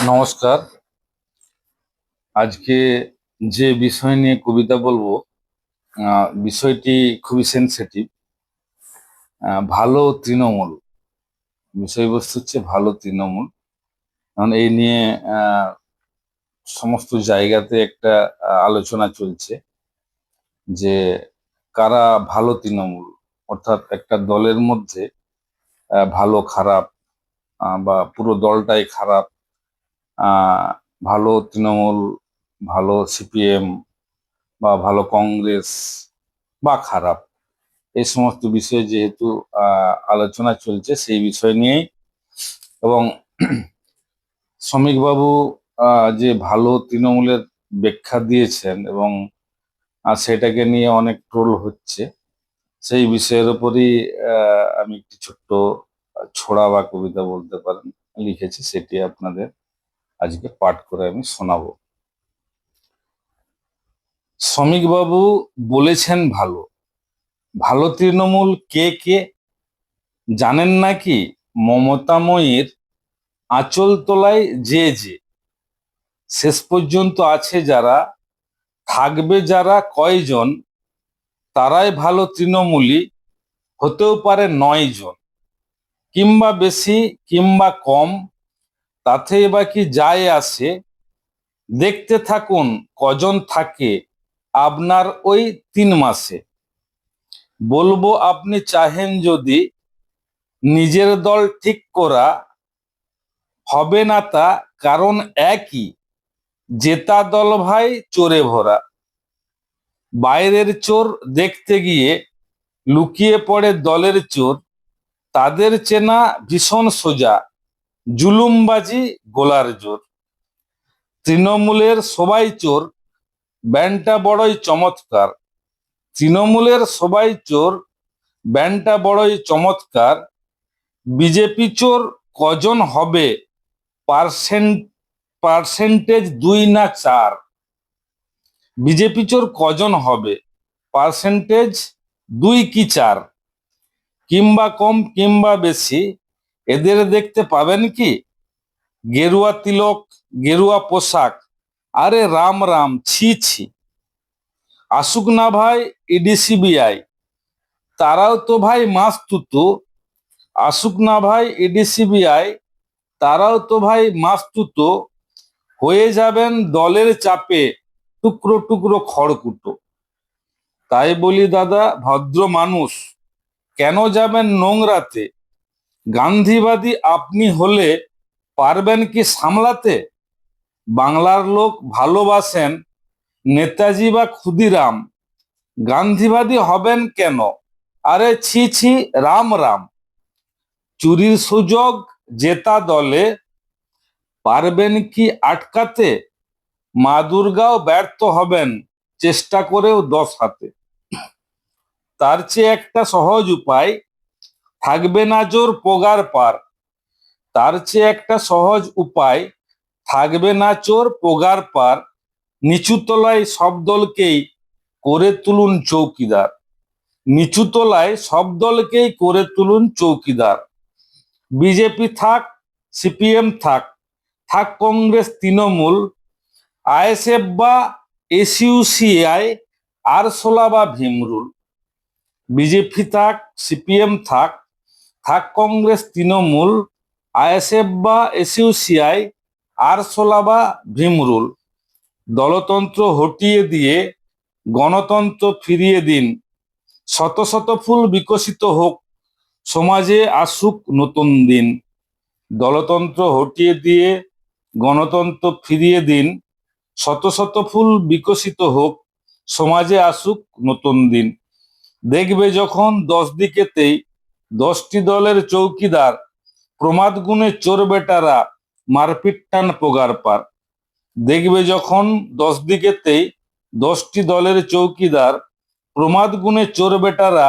নমস্কার। আজকে যে বিষয় নিয়ে কবিতা বলবো, বিষয়টি খুবই সেনসিটিভ। ভালো তৃণমূল, বিষয়বস্তু হচ্ছে ভালো তৃণমূল। কারণ এই নিয়ে আহ, সমস্ত জায়গাতে একটা আলোচনা চলছে যে কারা ভালো তৃণমূল, অর্থাৎ একটা দলের মধ্যে ভালো খারাপ বা পুরো দলটাই খারাপ, আহ, ভালো তৃণমূল, ভালো সিপিএম বা ভালো কংগ্রেস বা খারাপ, এই সমস্ত বিষয়ে যেহেতু আলোচনা চলছে সেই বিষয় নিয়েই। এবং শ্রমিকবাবু যে ভালো তৃণমূলের ব্যাখ্যা দিয়েছেন এবং সেটাকে নিয়ে অনেক ট্রোল হচ্ছে, সেই বিষয়ের উপরই আমি একটি ছোট্ট ছড়া বা কবিতা বলতে পারেন লিখেছি, সেটি আপনাদের আজকে পাঠ করে আমি শোনাবো। শ্রমিকবাবু বলেছেন ভালো, ভালো তৃণমূল কে কে জানেন নাকি? মমতাময়ীর আঁচল তলায় যে যে শেষ পর্যন্ত আছে যারা, থাকবে যারা কয়জন, তারাই ভালো তৃণমূলী। হতেও পারে 9 জন কিংবা বেশি কিংবা কম, তাতেই বা কি যায় আসে। দেখতে থাকুন কজন থাকে আপনার ওই 3 মাসে। বলবো আপনি চাহেন যদি নিজের দল ঠিক করা, হবে না তা, কারণ একই, জেতা দল ভাই চোরে ভরা। বাইরের চোর দেখতে গিয়ে লুকিয়ে পড়ে দলের চোর, তাদের চেনা ভীষণ সোজা, জুলুমবাজি গোলার জোর। তৃণমূলের সবাই চোর, ব্যান্ডটা বড়ই চমৎকার। তৃণমূলের সবাই চোর, ব্যান্ডটা বড়ই চমৎকার। বিজেপি চোর কজন হবে, পার্সেন্ট পার্সেন্টেজ 2 না 4। বিজেপি চোর কজন হবে, পার্সেন্টেজ 2 কি 4, কিংবা কম কিংবা বেশি। এদের দেখতে পাবেন কি গেরুয়া তিলক, গেরুয়া পোশাক, আরে রাম রাম ছি ছি। আসুক না ভাই ইডিসিবিআই, তারাও তো ভাই মাস্তুতো। আসুক না ভাই এডিসিবিআই, তারাও তো ভাই মাস্তুতো। হয়ে যাবেন দলের চাপে টুকরো টুকরো খড়কুটো। তাই বলি দাদা ভদ্র মানুষ, কেন যাবেন নোংরাতে? গান্ধীবাদী আপনি হলে পারবেন কি সামলাতে? বাংলার লোক ভালোবাসেন নেতাজি বা ক্ষুদিরাম, গান্ধীবাদী হবেন কেন? আরে ছি ছি, রাম রাম। চুরির সুযোগ জেতা দলে পারবেন কি আটকাতে? মা দুর্গাও ব্যর্থ হবেন চেষ্টা করেও 10 হাতে। তার চেয়ে একটা সহজ উপায়, থাকবে না জোর পোগার পার। তার চেয়ে একটা সহজ উপায়, থাকবে না চোর পোগার পার। নিচু তলায় সব দলকেই করে তুলুন চৌকিদার। নিচু তলায় সব দলকেই করে তুলুন চৌকিদার। বিজেপি থাক, সিপিএম থাক, থাক কংগ্রেস তৃণমূল, আইএসএফ বা এসইউসিআই, আরশোলা বা ভীমরুল। বিজেপি থাক, সিপিএম থাক, থাক কংগ্রেস তৃণমূল, আইএসএফ বা এসইউসিআই, আরশোলা বা ভীমরুল। দলতন্ত্র হটিয়ে দিয়ে গণতন্ত্র ফিরিয়ে দিন। শত শত ফুল বিকশিত হোক, সমাজে আসুক নতুন দিন। দলতন্ত্র হটিয়ে দিয়ে গণতন্ত্র ফিরিয়ে দিন। শত শত ফুল বিকশিত হোক, সমাজে আসুক নতুন দিন। দেখবে যখন 10 দিকেতেই 10টি দলের চৌকিদার, প্রমাদ গুণে চোর বেটারা মারপিট টান পোগার পার। দেখবে যখন 10 দিকেতেই 10টি দলের চৌকিদার, প্রমাদ গুণে চোর বেটারা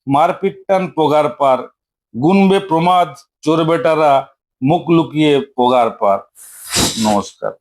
মারপিট টান পোগার পার। গুনবে প্রমাদ চোর বেটারা মুখ লুকিয়ে পোগার পার। নমস্কার।